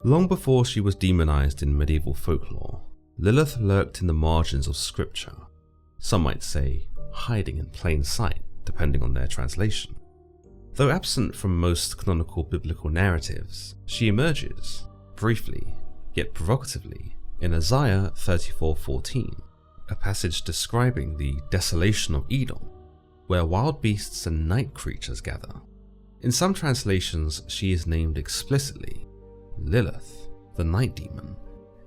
Long before she was demonized in medieval folklore, Lilith lurked in the margins of scripture, some might say hiding in plain sight depending on their translation. Though absent from most canonical biblical narratives, she emerges, briefly yet provocatively, in Isaiah 34:14, a passage describing the desolation of Edom, where wild beasts and night creatures gather. In some translations, she is named explicitly Lilith, the night demon.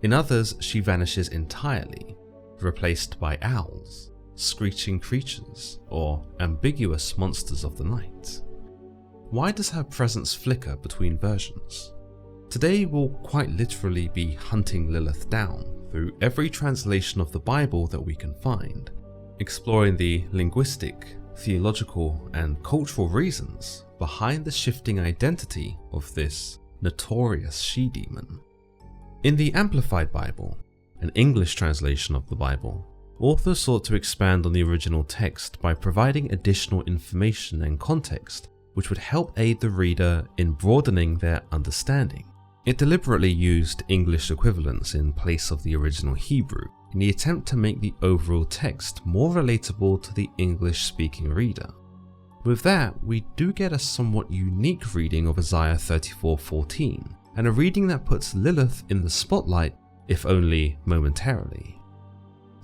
In others, she vanishes entirely, replaced by owls, screeching creatures, or ambiguous monsters of the night. Why does her presence flicker between versions? Today we'll quite literally be hunting Lilith down through every translation of the Bible that we can find, exploring the linguistic, theological, and cultural reasons behind the shifting identity of this notorious she-demon. In the Amplified Bible, an English translation of the Bible, authors sought to expand on the original text by providing additional information and context which would help aid the reader in broadening their understanding. It deliberately used English equivalents in place of the original Hebrew in the attempt to make the overall text more relatable to the English-speaking reader. With that, we do get a somewhat unique reading of Isaiah 34:14, and a reading that puts Lilith in the spotlight, if only momentarily.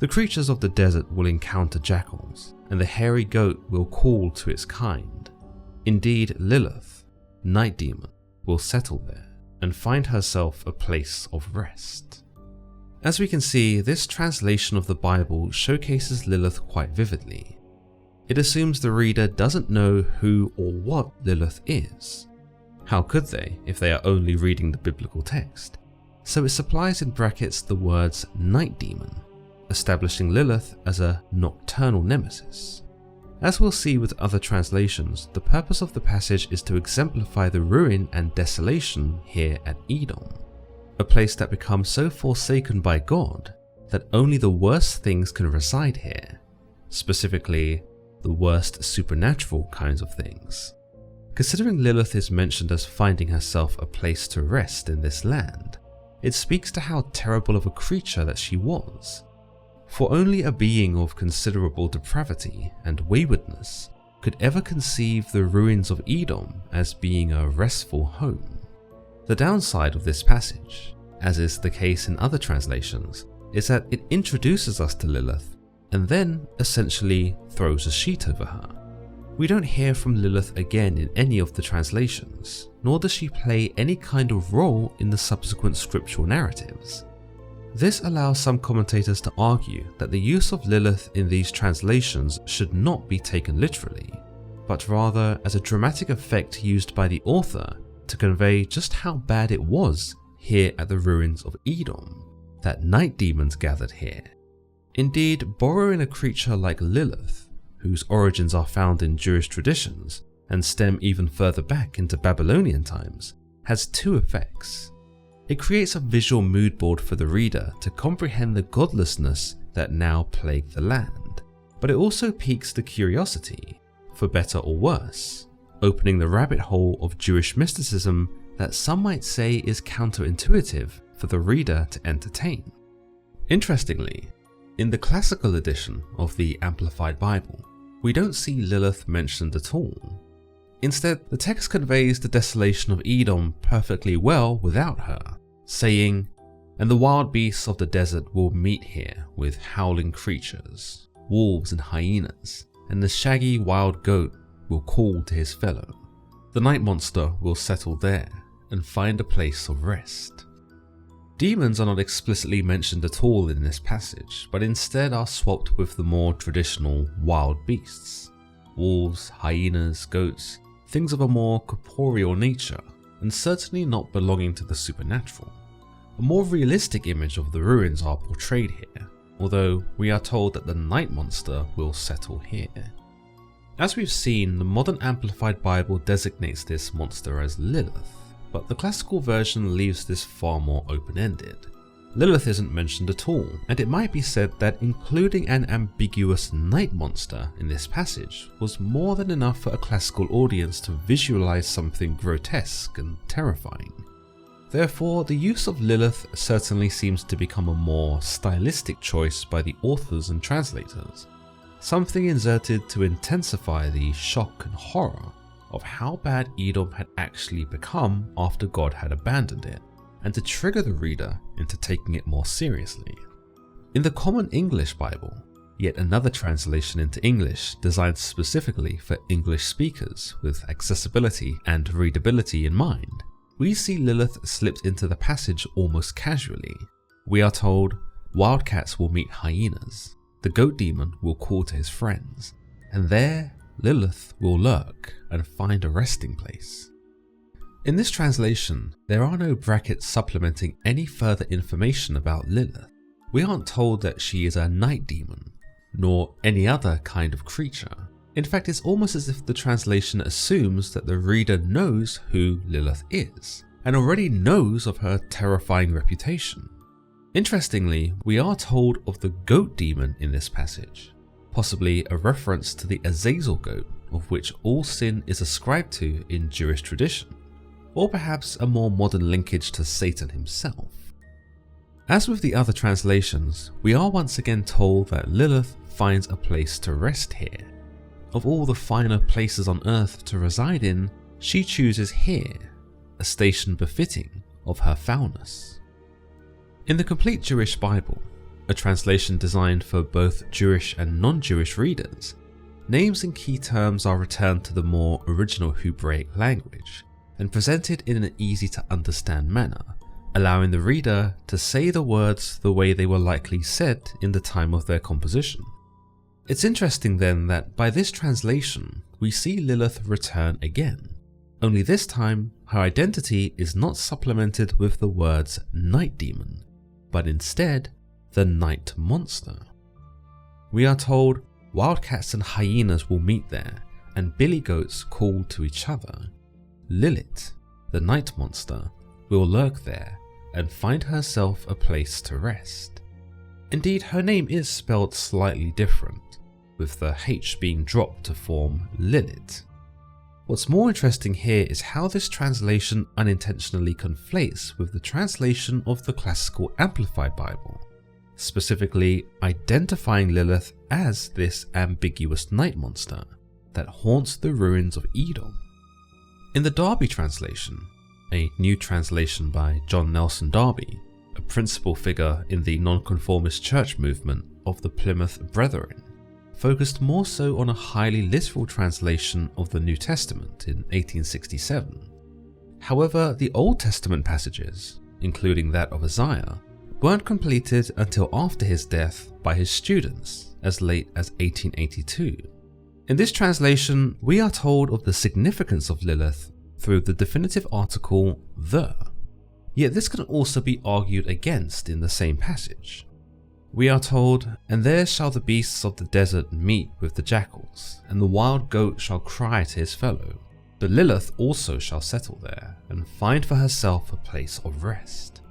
The creatures of the desert will encounter jackals, and the hairy goat will call to its kind. Indeed, Lilith, night demon, will settle there and find herself a place of rest. As we can see, this translation of the Bible showcases Lilith quite vividly. It assumes the reader doesn't know who or what Lilith is. How could they if they are only reading the biblical text? So it supplies in brackets the words night demon, establishing Lilith as a nocturnal nemesis. As we'll see with other translations, the purpose of the passage is to exemplify the ruin and desolation here at Edom, a place that becomes so forsaken by God that only the worst things can reside here, specifically the worst supernatural kinds of things. Considering Lilith is mentioned as finding herself a place to rest in this land, it speaks to how terrible of a creature that she was. For only a being of considerable depravity and waywardness could ever conceive the ruins of Edom as being a restful home. The downside of this passage, as is the case in other translations, is that it introduces us to Lilith and then essentially throws a sheet over her. We don't hear from Lilith again in any of the translations, nor does she play any kind of role in the subsequent scriptural narratives. This allows some commentators to argue that the use of Lilith in these translations should not be taken literally, but rather as a dramatic effect used by the author to convey just how bad it was here at the ruins of Edom, that night demons gathered here. Indeed, borrowing a creature like Lilith, whose origins are found in Jewish traditions and stem even further back into Babylonian times, has two effects. It creates a visual mood board for the reader to comprehend the godlessness that now plagued the land, but it also piques the curiosity, for better or worse, opening the rabbit hole of Jewish mysticism that some might say is counterintuitive for the reader to entertain. Interestingly, in the classical edition of the Amplified Bible, we don't see Lilith mentioned at all. Instead, the text conveys the desolation of Edom perfectly well without her, saying, "And the wild beasts of the desert will meet here with howling creatures, wolves and hyenas, and the shaggy wild goat will call to his fellow. The night monster will settle there and find a place of rest." Demons are not explicitly mentioned at all in this passage, but instead are swapped with the more traditional wild beasts. Wolves, hyenas, goats, things of a more corporeal nature, and certainly not belonging to the supernatural. A more realistic image of the ruins are portrayed here, although we are told that the night monster will settle here. As we've seen, the modern Amplified Bible designates this monster as Lilith, but the classical version leaves this far more open-ended. Lilith isn't mentioned at all, and it might be said that including an ambiguous night monster in this passage was more than enough for a classical audience to visualize something grotesque and terrifying. Therefore, the use of Lilith certainly seems to become a more stylistic choice by the authors and translators, something inserted to intensify the shock and horror of how bad Edom had actually become after God had abandoned it, and to trigger the reader into taking it more seriously. In the Common English Bible, yet another translation into English designed specifically for English speakers with accessibility and readability in mind, we see Lilith slipped into the passage almost casually. We are told, wildcats will meet hyenas, the goat demon will call to his friends, and there Lilith will lurk and find a resting place. In this translation, there are no brackets supplementing any further information about Lilith. We aren't told that she is a night demon, nor any other kind of creature. In fact, it's almost as if the translation assumes that the reader knows who Lilith is, and already knows of her terrifying reputation. Interestingly, we are told of the goat demon in this passage, possibly a reference to the Azazel goat of which all sin is ascribed to in Jewish tradition, or perhaps a more modern linkage to Satan himself. As with the other translations, we are once again told that Lilith finds a place to rest here. Of all the finer places on earth to reside in, she chooses here, a station befitting of her foulness. In the Complete Jewish Bible, a translation designed for both Jewish and non-Jewish readers, names and key terms are returned to the more original Hebraic language and presented in an easy to understand manner, allowing the reader to say the words the way they were likely said in the time of their composition. It's interesting then that by this translation, we see Lilith return again, only this time her identity is not supplemented with the words night demon, but instead the night monster. We are told wildcats and hyenas will meet there, and billy goats call to each other. Lilith, the night monster, will lurk there and find herself a place to rest. Indeed, her name is spelled slightly different, with the H being dropped to form Lilith. What's more interesting here is how this translation unintentionally conflates with the translation of the Classical Amplified Bible, specifically identifying Lilith as this ambiguous night monster that haunts the ruins of Edom. In the Darby Translation, a new translation by John Nelson Darby, a principal figure in the nonconformist church movement of the Plymouth Brethren, focused more so on a highly literal translation of the New Testament in 1867. However, the Old Testament passages, including that of Isaiah, weren't completed until after his death by his students as late as 1882. In this translation, we are told of the significance of Lilith through the definitive article the, yet this can also be argued against in the same passage. We are told, and there shall the beasts of the desert meet with the jackals, and the wild goat shall cry to his fellow. But Lilith also shall settle there, and find for herself a place of rest.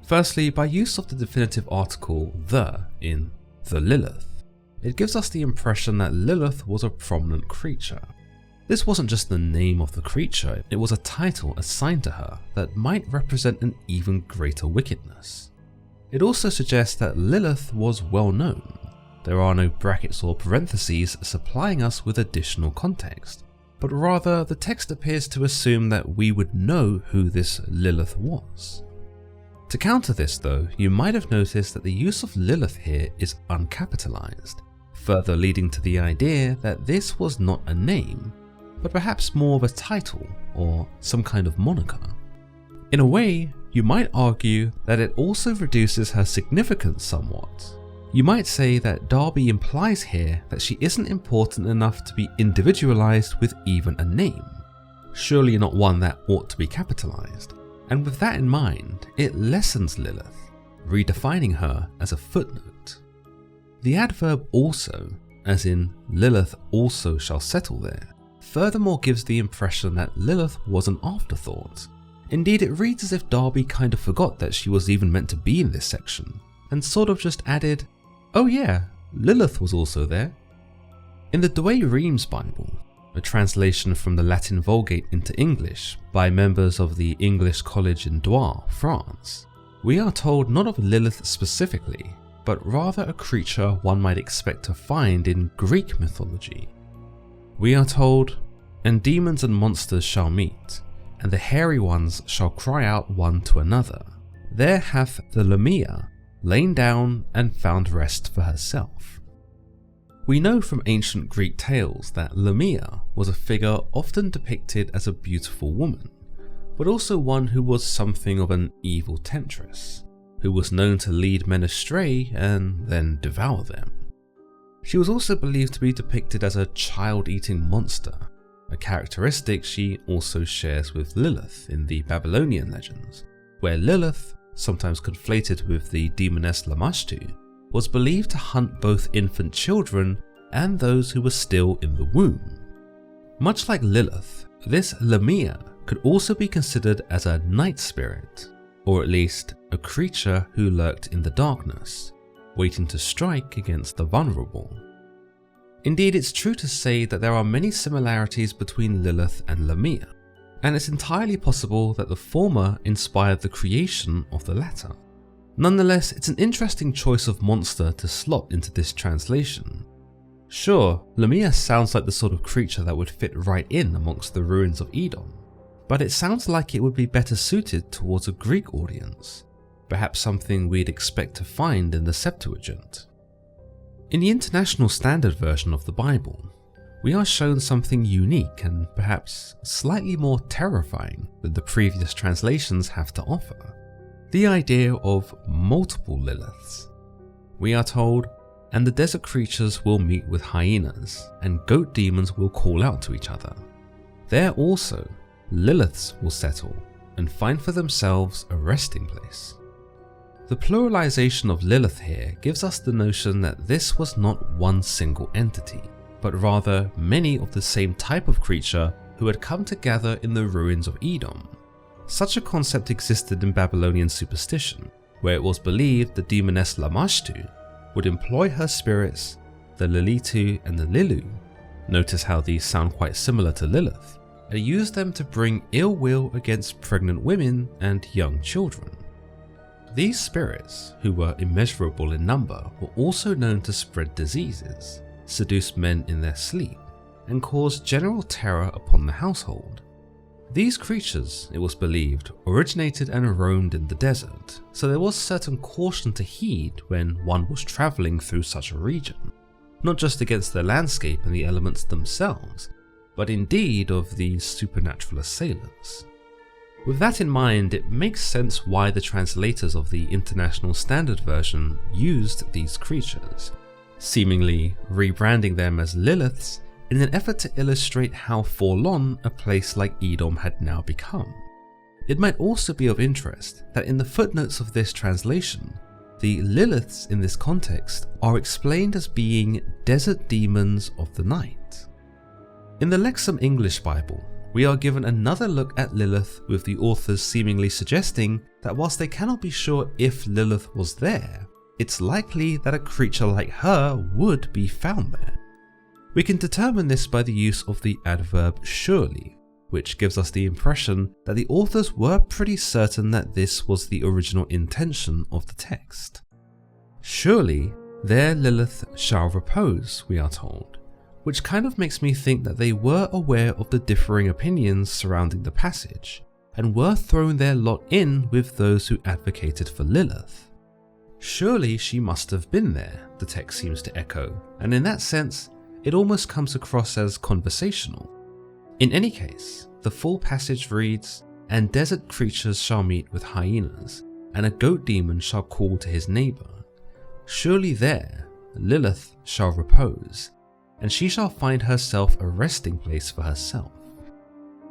Firstly, by use of the definitive article the in the Lilith, it gives us the impression that Lilith was a prominent creature. This wasn't just the name of the creature, it was a title assigned to her that might represent an even greater wickedness. It also suggests that Lilith was well known. There are no brackets or parentheses supplying us with additional context, but rather the text appears to assume that we would know who this Lilith was. To counter this though, you might have noticed that the use of Lilith here is uncapitalized, further leading to the idea that this was not a name, but perhaps more of a title or some kind of moniker. In a way, you might argue that it also reduces her significance somewhat. You might say that Darby implies here that she isn't important enough to be individualized with even a name, surely not one that ought to be capitalized, and with that in mind, it lessens Lilith, redefining her as a footnote. The adverb also, as in Lilith also shall settle there, furthermore gives the impression that Lilith was an afterthought. Indeed, it reads as if Darby kind of forgot that she was even meant to be in this section, and sort of just added, oh yeah, Lilith was also there. In the Douay-Rheims Bible, a translation from the Latin Vulgate into English by members of the English College in Douay, France, we are told not of Lilith specifically, but rather a creature one might expect to find in Greek mythology. We are told, "And demons and monsters shall meet, and the hairy ones shall cry out one to another. There hath the Lamia lain down and found rest for herself." We know from ancient Greek tales that Lamia was a figure often depicted as a beautiful woman, but also one who was something of an evil temptress, who was known to lead men astray and then devour them. She was also believed to be depicted as a child-eating monster, a characteristic she also shares with Lilith in the Babylonian legends, where Lilith, sometimes conflated with the demoness Lamashtu, was believed to hunt both infant children and those who were still in the womb. Much like Lilith, this Lamia could also be considered as a night spirit, or at least a creature who lurked in the darkness, waiting to strike against the vulnerable. Indeed, it's true to say that there are many similarities between Lilith and Lamia, and it's entirely possible that the former inspired the creation of the latter. Nonetheless, it's an interesting choice of monster to slot into this translation. Sure, Lamia sounds like the sort of creature that would fit right in amongst the ruins of Edom, but it sounds like it would be better suited towards a Greek audience, perhaps something we'd expect to find in the Septuagint. In the International Standard Version of the Bible, we are shown something unique and perhaps slightly more terrifying than the previous translations have to offer: the idea of multiple Liliths. We are told, "And the desert creatures will meet with hyenas, and goat demons will call out to each other. There also Liliths will settle and find for themselves a resting place." The pluralization of Lilith here gives us the notion that this was not one single entity, but rather many of the same type of creature who had come together in the ruins of Edom. Such a concept existed in Babylonian superstition, where it was believed the demoness Lamashtu would employ her spirits, the Lilitu and the Lilu, notice how these sound quite similar to Lilith, and use them to bring ill will against pregnant women and young children. These spirits, who were immeasurable in number, were also known to spread diseases, seduce men in their sleep, and cause general terror upon the household. These creatures, it was believed, originated and roamed in the desert, so there was certain caution to heed when one was travelling through such a region, not just against the landscape and the elements themselves, but indeed of these supernatural assailants. With that in mind, it makes sense why the translators of the International Standard Version used these creatures, seemingly rebranding them as Liliths in an effort to illustrate how forlorn a place like Edom had now become. It might also be of interest that in the footnotes of this translation, the Liliths in this context are explained as being desert demons of the night. In the Lexham English Bible, we are given another look at Lilith, with the authors seemingly suggesting that whilst they cannot be sure if Lilith was there, it's likely that a creature like her would be found there. We can determine this by the use of the adverb surely, which gives us the impression that the authors were pretty certain that this was the original intention of the text. Surely there Lilith shall repose, we are told, which kind of makes me think that they were aware of the differing opinions surrounding the passage, and were throwing their lot in with those who advocated for Lilith. Surely she must have been there, the text seems to echo, and in that sense, it almost comes across as conversational. In any case, the full passage reads, "And desert creatures shall meet with hyenas, and a goat demon shall call to his neighbour. Surely there Lilith shall repose, and she shall find herself a resting place for herself."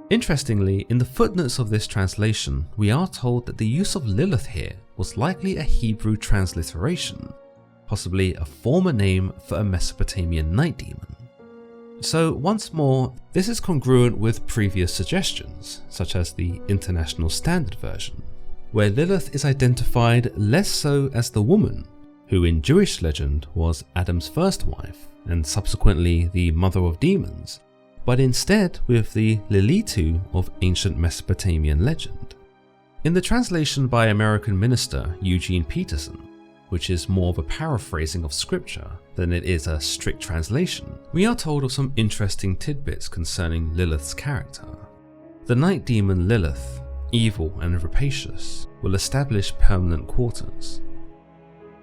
Interestingly, in the footnotes of this translation, we are told that the use of Lilith here was likely a Hebrew transliteration, possibly a former name for a Mesopotamian night demon. So once more, this is congruent with previous suggestions, such as the International Standard Version, where Lilith is identified less so as the woman, who in Jewish legend was Adam's first wife and subsequently the mother of demons, but instead with the Lilith of ancient Mesopotamian legend. In the translation by American minister Eugene Peterson, which is more of a paraphrasing of scripture than it is a strict translation, we are told of some interesting tidbits concerning Lilith's character. The night demon Lilith, evil and rapacious, will establish permanent quarters.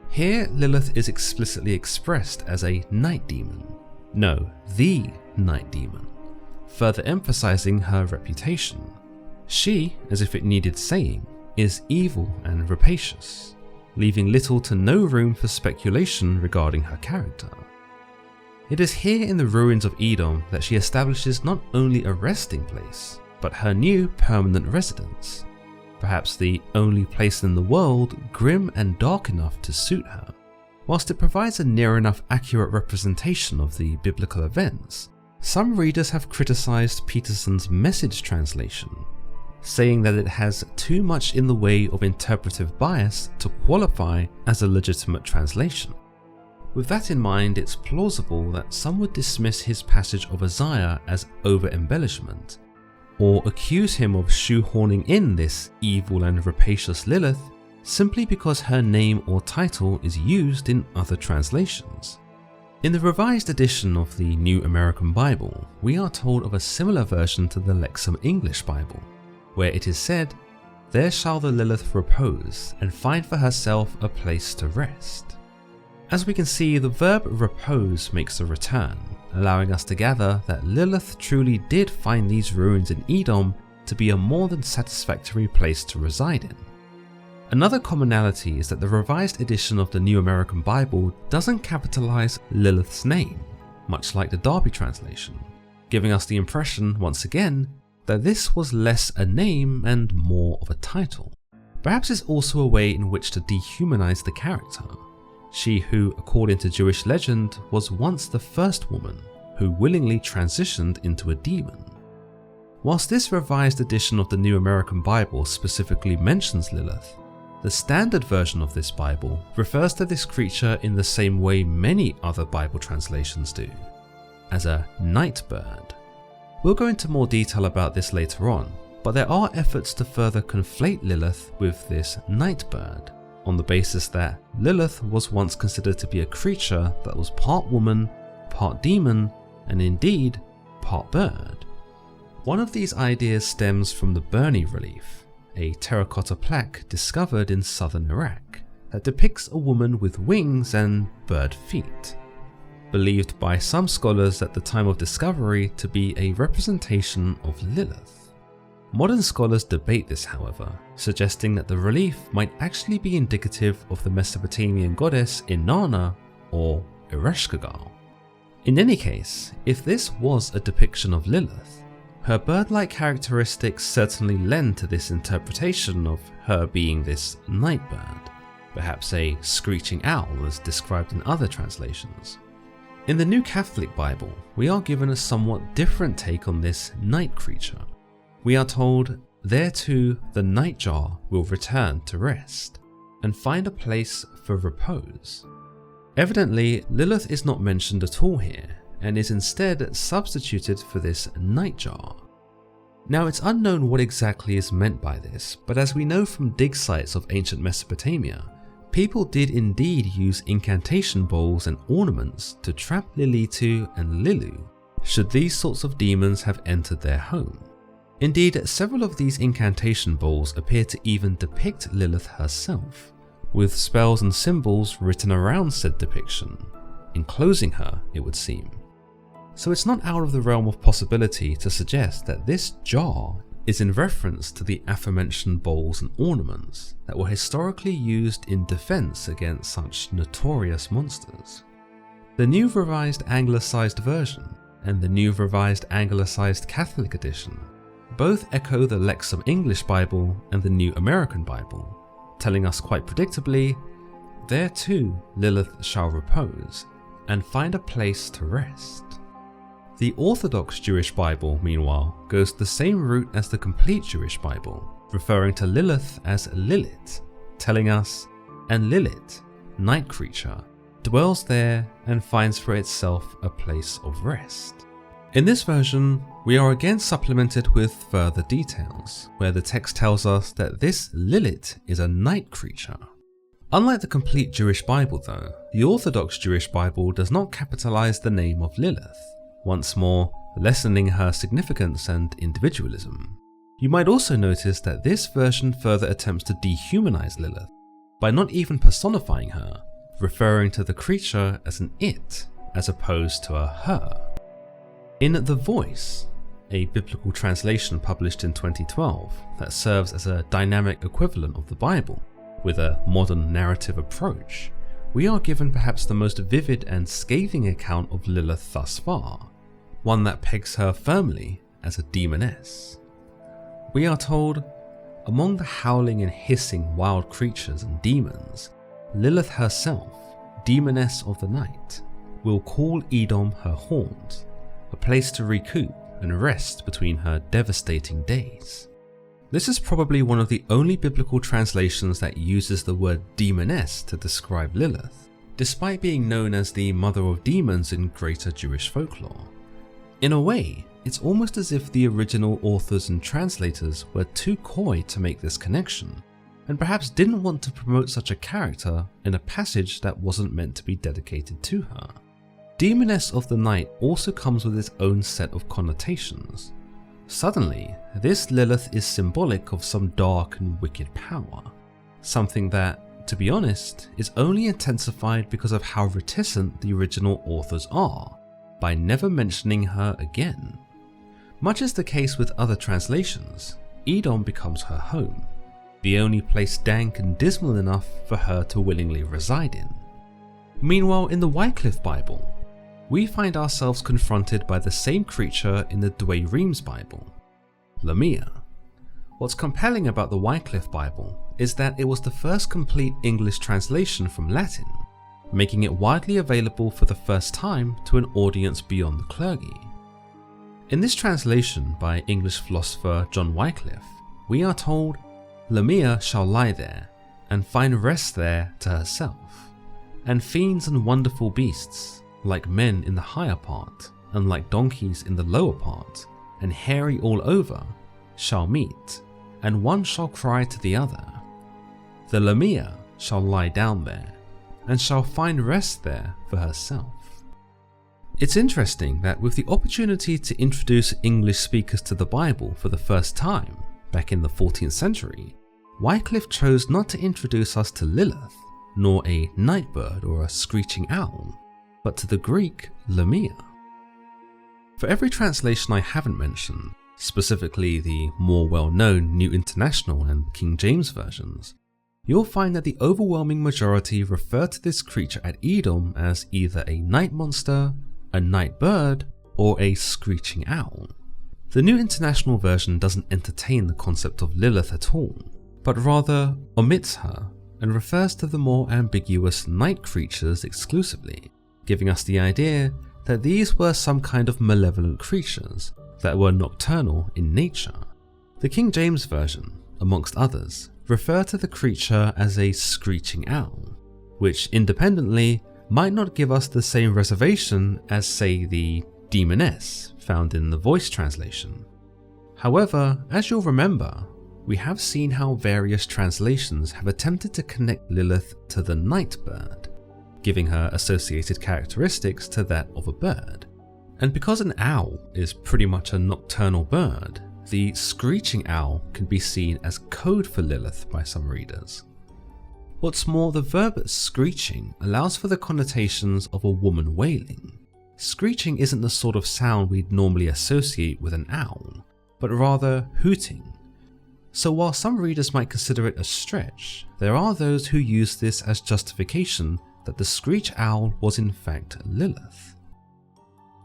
Here, Lilith is explicitly expressed as a night demon. No, the night demon, further emphasizing her reputation. She, as if it needed saying, is evil and rapacious, leaving little to no room for speculation regarding her character. It is here in the ruins of Edom that she establishes not only a resting place, but her new permanent residence, perhaps the only place in the world grim and dark enough to suit her. Whilst it provides a near enough accurate representation of the biblical events, some readers have criticized Peterson's Message translation, saying that it has too much in the way of interpretive bias to qualify as a legitimate translation. With that in mind, it's plausible that some would dismiss his passage of Isaiah as over-embellishment, or accuse him of shoehorning in this evil and rapacious Lilith simply because her name or title is used in other translations. In the revised edition of the New American Bible, we are told of a similar version to the Lexham English Bible, where it is said, "There shall the Lilith repose, and find for herself a place to rest." As we can see, the verb repose makes a return, allowing us to gather that Lilith truly did find these ruins in Edom to be a more than satisfactory place to reside in. Another commonality is that the revised edition of the New American Bible doesn't capitalize Lilith's name, much like the Darby Translation, giving us the impression, once again, that this was less a name and more of a title. Perhaps it's also a way in which to dehumanize the character, she who, according to Jewish legend, was once the first woman who willingly transitioned into a demon. Whilst this revised edition of the New American Bible specifically mentions Lilith, the standard version of this Bible refers to this creature in the same way many other Bible translations do, as a night bird. We'll go into more detail about this later on, but there are efforts to further conflate Lilith with this night bird, on the basis that Lilith was once considered to be a creature that was part woman, part demon, and indeed part bird. One of these ideas stems from the Burney relief, a terracotta plaque discovered in southern Iraq that depicts a woman with wings and bird feet, believed by some scholars at the time of discovery to be a representation of Lilith. Modern scholars debate this, however, suggesting that the relief might actually be indicative of the Mesopotamian goddess Inanna or Ereshkigal. In any case, if this was a depiction of Lilith, her bird-like characteristics certainly lend to this interpretation of her being this night bird, perhaps a screeching owl as described in other translations. In the New Catholic Bible, we are given a somewhat different take on this night creature. We are told, "There too the nightjar will return to rest, and find a place for repose." Evidently, Lilith is not mentioned at all here, and is instead substituted for this nightjar. Now, it's unknown what exactly is meant by this, but as we know from dig sites of ancient Mesopotamia, people did indeed use incantation bowls and ornaments to trap Lilith and Lilu, should these sorts of demons have entered their home. Indeed, several of these incantation bowls appear to even depict Lilith herself, with spells and symbols written around said depiction, enclosing her, it would seem. So it's not out of the realm of possibility to suggest that this jar is in reference to the aforementioned bowls and ornaments that were historically used in defense against such notorious monsters. The New Revised Anglicized Version and the New Revised Anglicized Catholic Edition both echo the Lexham English Bible and the New American Bible, telling us quite predictably, "There too Lilith shall repose, and find a place to rest." The Orthodox Jewish Bible, meanwhile, goes the same route as the complete Jewish Bible, referring to Lilith as Lilith, telling us, "And Lilith, night creature, dwells there and finds for itself a place of rest." In this version, we are again supplemented with further details, where the text tells us that this Lilith is a night creature. Unlike the complete Jewish Bible though, the Orthodox Jewish Bible does not capitalize the name of Lilith, once more lessening her significance and individualism. You might also notice that this version further attempts to dehumanize Lilith by not even personifying her, referring to the creature as an it as opposed to a her. In The Voice, a biblical translation published in 2012 that serves as a dynamic equivalent of the Bible with a modern narrative approach, we are given perhaps the most vivid and scathing account of Lilith thus far, one that pegs her firmly as a demoness. We are told, among the howling and hissing wild creatures and demons, Lilith herself, demoness of the night, will call Edom her haunt, a place to recoup and rest between her devastating days. This is probably one of the only biblical translations that uses the word demoness to describe Lilith, despite being known as the mother of demons in greater Jewish folklore. In a way, it's almost as if the original authors and translators were too coy to make this connection, and perhaps didn't want to promote such a character in a passage that wasn't meant to be dedicated to her. Demoness of the night also comes with its own set of connotations. Suddenly, this Lilith is symbolic of some dark and wicked power, something that, to be honest, is only intensified because of how reticent the original authors are, by never mentioning her again. Much is the case with other translations, Edom becomes her home, the only place dank and dismal enough for her to willingly reside in. Meanwhile, in the Wycliffe Bible, we find ourselves confronted by the same creature in the Douay-Rheims Bible, Lamia. What's compelling about the Wycliffe Bible is that it was the first complete English translation from Latin, making it widely available for the first time to an audience beyond the clergy. In this translation by English philosopher John Wycliffe, we are told, Lamia shall lie there, and find rest there to herself, and fiends and wonderful beasts, like men in the higher part, and like donkeys in the lower part, and hairy all over, shall meet, and one shall cry to the other. The Lamia shall lie down there, and shall find rest there for herself. It's interesting that with the opportunity to introduce English speakers to the Bible for the first time, back in the 14th century, Wycliffe chose not to introduce us to Lilith, nor a night bird or a screeching owl, but to the Greek Lamia. For every translation I haven't mentioned, specifically the more well-known New International and King James versions, you'll find that the overwhelming majority refer to this creature at Edom as either a night monster, a night bird, or a screeching owl. The New International Version doesn't entertain the concept of Lilith at all, but rather omits her and refers to the more ambiguous night creatures exclusively, giving us the idea that these were some kind of malevolent creatures that were nocturnal in nature. The King James Version, amongst others, refer to the creature as a screeching owl, which independently might not give us the same reservation as, say, the demoness found in the Voice translation. However, as you'll remember, we have seen how various translations have attempted to connect Lilith to the night bird, giving her associated characteristics to that of a bird. And because an owl is pretty much a nocturnal bird, the screeching owl can be seen as code for Lilith by some readers. What's more, the verb screeching allows for the connotations of a woman wailing. Screeching isn't the sort of sound we'd normally associate with an owl, but rather hooting. So while some readers might consider it a stretch, there are those who use this as justification that the screech owl was in fact Lilith.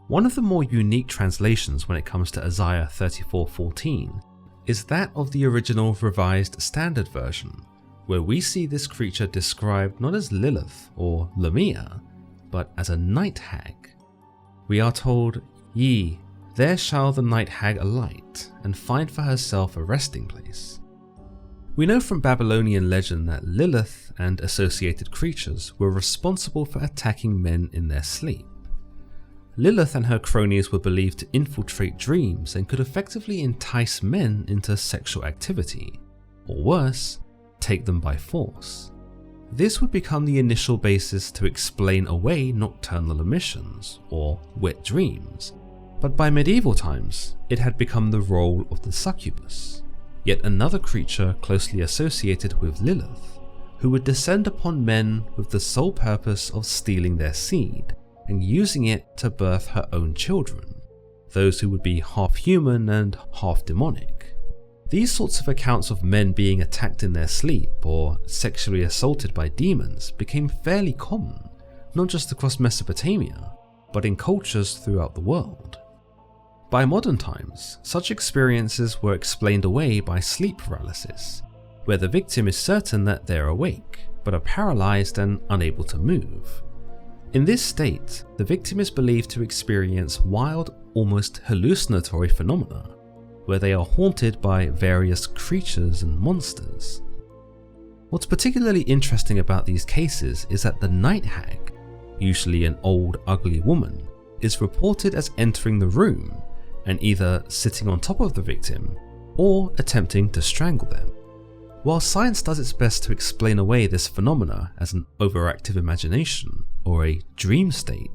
One of the more unique translations when it comes to Isaiah 34:14 is that of the original Revised Standard Version, where we see this creature described not as Lilith or Lamia, but as a night hag. We are told, "Yea, there shall the night hag alight, and find for herself a resting place." We know from Babylonian legend that Lilith and associated creatures were responsible for attacking men in their sleep. Lilith and her cronies were believed to infiltrate dreams and could effectively entice men into sexual activity, or worse, take them by force. This would become the initial basis to explain away nocturnal emissions, or wet dreams, but by medieval times, it had become the role of the succubus, yet another creature closely associated with Lilith, who would descend upon men with the sole purpose of stealing their seed and using it to birth her own children, those who would be half human and half demonic. These sorts of accounts of men being attacked in their sleep or sexually assaulted by demons became fairly common, not just across Mesopotamia, but in cultures throughout the world. By modern times, such experiences were explained away by sleep paralysis, where the victim is certain that they're awake, but are paralyzed and unable to move. In this state, the victim is believed to experience wild, almost hallucinatory phenomena, where they are haunted by various creatures and monsters. What's particularly interesting about these cases is that the night hag, usually an old, ugly woman, is reported as entering the room and either sitting on top of the victim or attempting to strangle them. While science does its best to explain away this phenomena as an overactive imagination or a dream state,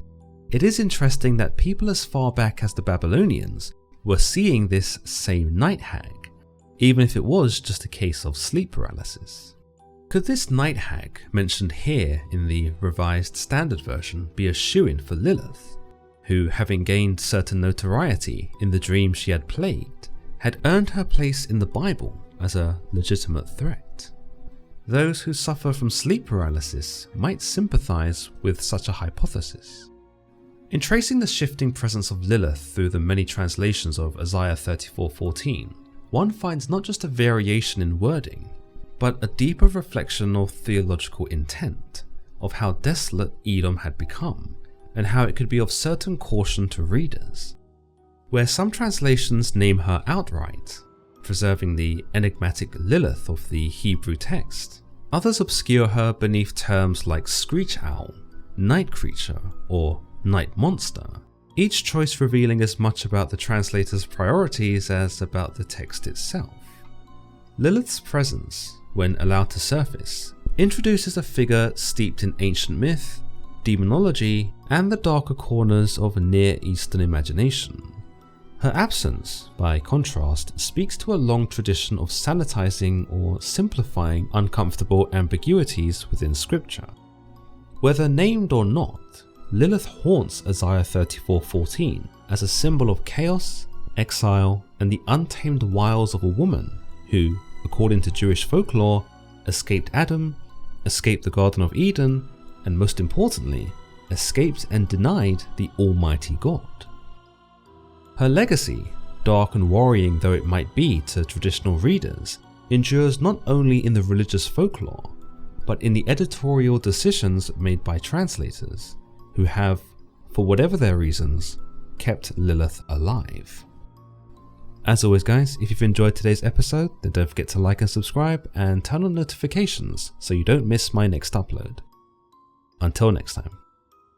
it is interesting that people as far back as the Babylonians were seeing this same night hag, even if it was just a case of sleep paralysis. Could this night hag mentioned here in the Revised Standard Version be a shoo-in for Lilith, who, having gained certain notoriety in the dream she had plagued, had earned her place in the Bible as a legitimate threat? Those who suffer from sleep paralysis might sympathize with such a hypothesis. In tracing the shifting presence of Lilith through the many translations of Isaiah 34:14, one finds not just a variation in wording, but a deeper reflection of theological intent, of how desolate Edom had become, and how it could be of certain caution to readers. Where some translations name her outright, preserving the enigmatic Lilith of the Hebrew text, others obscure her beneath terms like screech owl, night creature, or night monster, each choice revealing as much about the translator's priorities as about the text itself. Lilith's presence, when allowed to surface, introduces a figure steeped in ancient myth, demonology, and the darker corners of Near Eastern imagination. Her absence, by contrast, speaks to a long tradition of sanitizing or simplifying uncomfortable ambiguities within scripture. Whether named or not, Lilith haunts Isaiah 34:14 as a symbol of chaos, exile, and the untamed wiles of a woman who, according to Jewish folklore, escaped Edom, escaped the Garden of Eden, and most importantly, escaped and denied the Almighty God. Her legacy, dark and worrying though it might be to traditional readers, endures not only in the religious folklore, but in the editorial decisions made by translators, who have, for whatever their reasons, kept Lilith alive. As always guys, if you've enjoyed today's episode, then don't forget to like and subscribe and turn on notifications so you don't miss my next upload. Until next time.